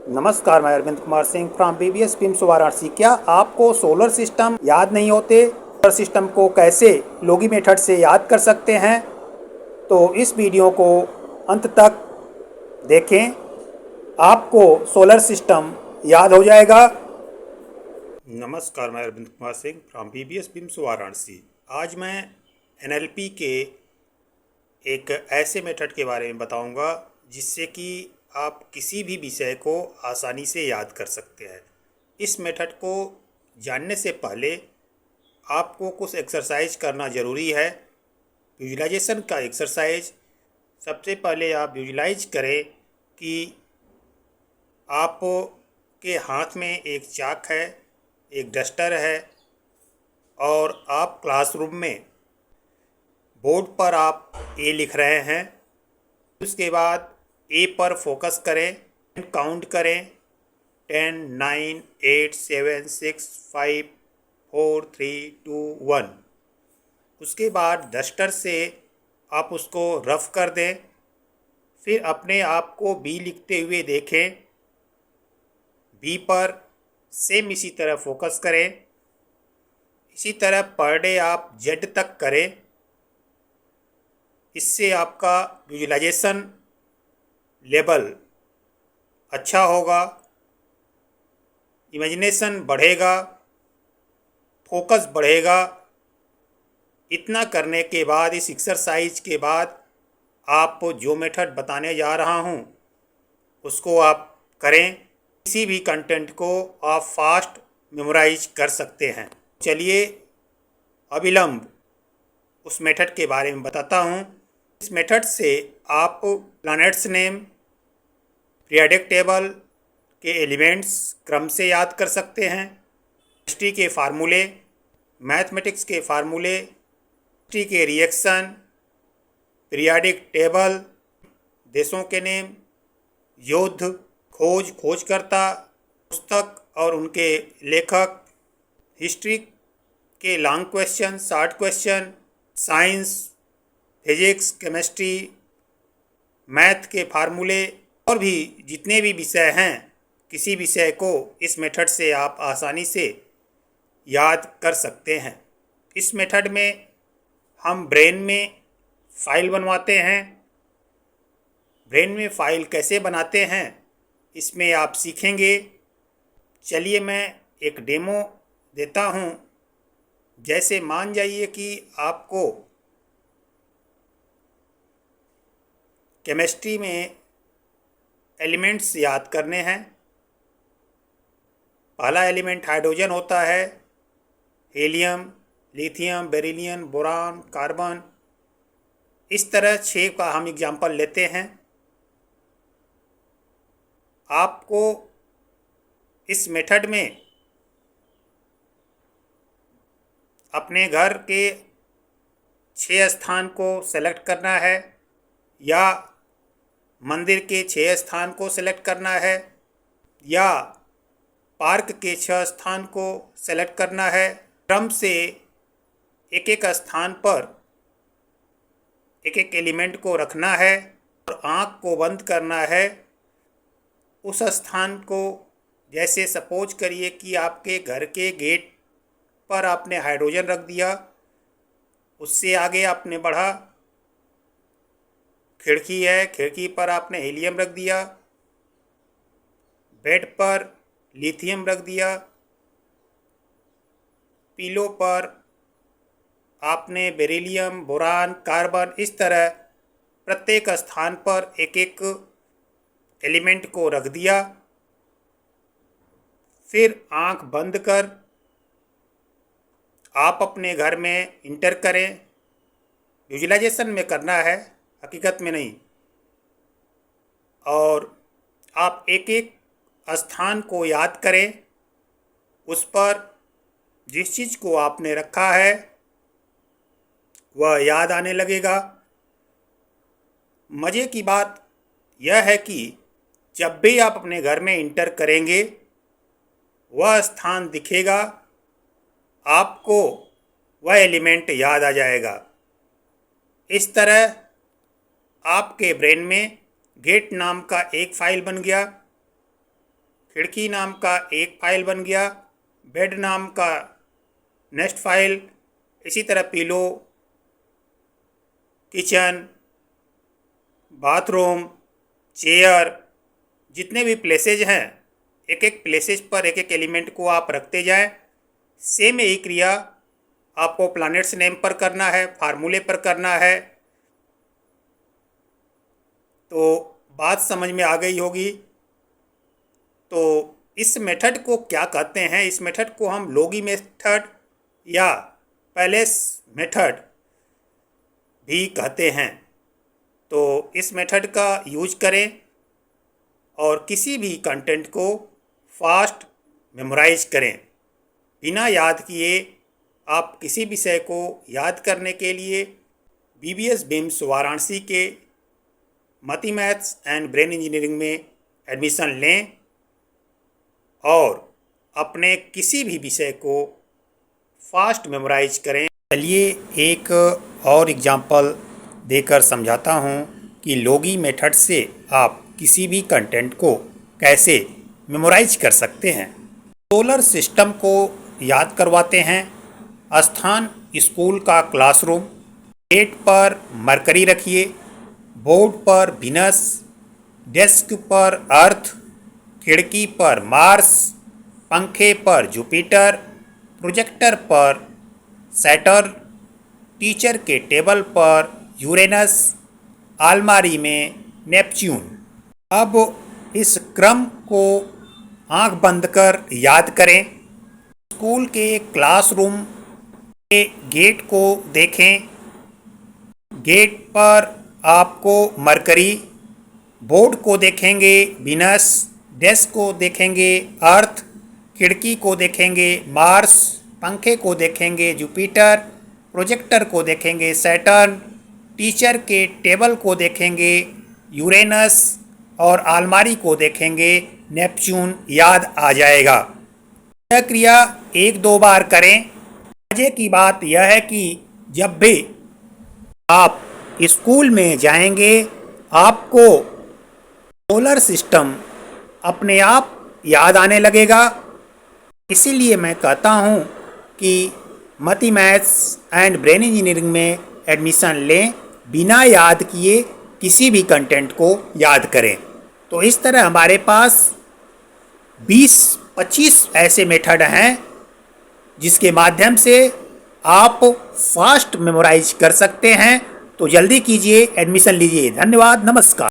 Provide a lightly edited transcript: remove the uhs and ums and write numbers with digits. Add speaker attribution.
Speaker 1: नमस्कार, मैं Arvind Kumar Singh from BBS PIMS Varanasi. क्या आपको सोलर सिस्टम याद नहीं होते? सोलर सिस्टम को कैसे लोगी मेथड से याद कर सकते हैं? तो इस वीडियो को अंत तक देखें, आपको सोलर सिस्टम याद हो जाएगा। नमस्कार, मैं Arvind Kumar Singh from BBS PIMS Varanasi. आज मैं एनएलपी के एक ऐसे मेथड के बारे में बताऊंगा जिससे कि आप किसी भी विषय को आसानी से याद कर सकते हैं। इस मेथड को जानने से पहले आपको कुछ एक्सरसाइज करना ज़रूरी है। विजुलाइजेशन का एक्सरसाइज। सबसे पहले आप विजुलाइज करें कि आप के हाथ में एक चाक है, एक डस्टर है और आप क्लासरूम में बोर्ड पर आप ए लिख रहे हैं। उसके बाद ए पर फोकस करें, काउंट करें 10, 9, 8, 7, 6, 5, 4, 3, 2, 1। उसके बाद डस्टर से आप उसको रफ कर दें। फिर अपने आप को बी लिखते हुए देखें। बी पर सेम इसी तरह फोकस करें। इसी तरह पर डे आप जेड तक करें। इससे आपका विजुलाइजेशन लेवल अच्छा होगा, इमेजिनेशन बढ़ेगा, फोकस बढ़ेगा। इतना करने के बाद, इस एक्सरसाइज के बाद, आप जो मेथड बताने जा रहा हूँ उसको आप करें। किसी भी कंटेंट को आप फास्ट मेमोराइज कर सकते हैं। चलिए अविलंब उस मेथड के बारे में बताता हूँ। इस मेथड से आप प्लैनेट्स नेम, पीरियोडिक टेबल के एलिमेंट्स क्रम से याद कर सकते हैं। केमिस्ट्री के फार्मूले, मैथमेटिक्स के फार्मूले, केमिस्ट्री के रिएक्शन, पीरियोडिक टेबल, देशों के नेम, युद्ध, खोजकर्ता, पुस्तक और उनके लेखक, हिस्ट्री के long question, short question, science, physics, chemistry, math के फार्मूले और भी जितने भी विषय हैं, किसी विषय को इस मेथड से आप आसानी से याद कर सकते हैं। इस मेथड में हम ब्रेन में फ़ाइल बनवाते हैं। ब्रेन में फ़ाइल कैसे बनाते हैं इसमें आप सीखेंगे। चलिए मैं एक डेमो देता हूँ। जैसे मान जाइए कि आपको केमिस्ट्री में एलिमेंट्स याद करने हैं। पहला एलिमेंट हाइड्रोजन होता है, helium, lithium, beryllium, boron, carbon. इस तरह 6 का हम एग्जाम्पल लेते हैं। आपको इस मेथड में अपने घर के 6 स्थान को सेलेक्ट करना है या मंदिर के 6 स्थान को सेलेक्ट करना है या पार्क के 6 स्थान को सेलेक्ट करना है। क्रम से एक एक स्थान पर एक एक एलिमेंट को रखना है और आँख को बंद करना है। उस स्थान को, जैसे सपोज करिए कि आपके घर के गेट पर आपने हाइड्रोजन रख दिया, उससे आगे आपने बढ़ा, खिड़की है, खिड़की पर आपने हीलियम रख दिया, बेड पर लिथियम रख दिया, पीलो पर आपने बेरिलियम, बोरान, कार्बन। इस तरह प्रत्येक स्थान पर एक एक एलिमेंट को रख दिया। फिर आंख बंद कर आप अपने घर में इंटर करें। विजुलाइजेशन में करना है, हकीकत में नहीं। और आप एक एक स्थान को याद करें। उस पर जिस चीज़ को आपने रखा है वह याद आने लगेगा। मज़े की बात यह है कि जब भी आप अपने घर में इंटर करेंगे वह स्थान दिखेगा, आपको वह एलिमेंट याद आ जाएगा। इस तरह आपके ब्रेन में गेट नाम का एक फ़ाइल बन गया। खिड़की नाम का एक फाइल बन गया, बेड नाम का नेक्स्ट फाइल, इसी तरह पिलो, किचन, बाथरूम, चेयर, जितने भी प्लेसेज हैं, एक एक प्लेसेज पर एक एक एलिमेंट को आप रखते जाएं। सेम यही क्रिया आपको प्लैनेट्स नेम पर करना है, फार्मूले पर करना है। तो बात समझ में आ गई होगी। तो इस मेथड को क्या कहते हैं? इस मेथड को हम लोगी मेथड या पैलेस मेथड भी कहते हैं। तो इस मेथड का यूज करें और किसी भी कंटेंट को फास्ट मेमोराइज करें। बिना याद किए आप किसी विषय को याद करने के लिए BBS BIMS वाराणसी के मती मैथ्स एंड ब्रेन इंजीनियरिंग में एडमिशन लें और अपने किसी भी विषय को फास्ट मेमोराइज करें। चलिए एक और एग्जांपल देकर समझाता हूँ कि लोगी मेथड से आप किसी भी कंटेंट को कैसे मेमोराइज कर सकते हैं। सोलर सिस्टम को याद करवाते हैं। स्थान स्कूल का क्लासरूम, गेट पर मरकरी रखिए, बोर्ड पर विनस, डेस्क पर अर्थ, खिड़की पर मार्स, पंखे पर जुपिटर, प्रोजेक्टर पर सैटर्न, टीचर के टेबल पर यूरेनस, अलमारी में नेपच्यून। अब इस क्रम को आंख बंद कर याद करें। स्कूल के क्लासरूम के गेट को देखें। गेट पर आपको मरकरी, बोर्ड को देखेंगे विनस, डेस्क को देखेंगे अर्थ, खिड़की को देखेंगे मार्स, पंखे को देखेंगे जुपिटर, प्रोजेक्टर को देखेंगे सैटर्न, टीचर के टेबल को देखेंगे यूरेनस और अलमारी को देखेंगे नेपच्यून। याद आ जाएगा। यह क्रिया 1-2 बार करें। मजे की बात यह है कि जब भी आप स्कूल में जाएंगे आपको सोलर सिस्टम अपने आप याद आने लगेगा। इसीलिए मैं कहता हूँ कि मती मैथ्स एंड ब्रेन इंजीनियरिंग में एडमिशन लें, बिना याद किए किसी भी कंटेंट को याद करें। तो इस तरह हमारे पास 20-25 ऐसे मेथड हैं जिसके माध्यम से आप फास्ट मेमोराइज कर सकते हैं। तो जल्दी कीजिए, एडमिशन लीजिए। धन्यवाद, नमस्कार।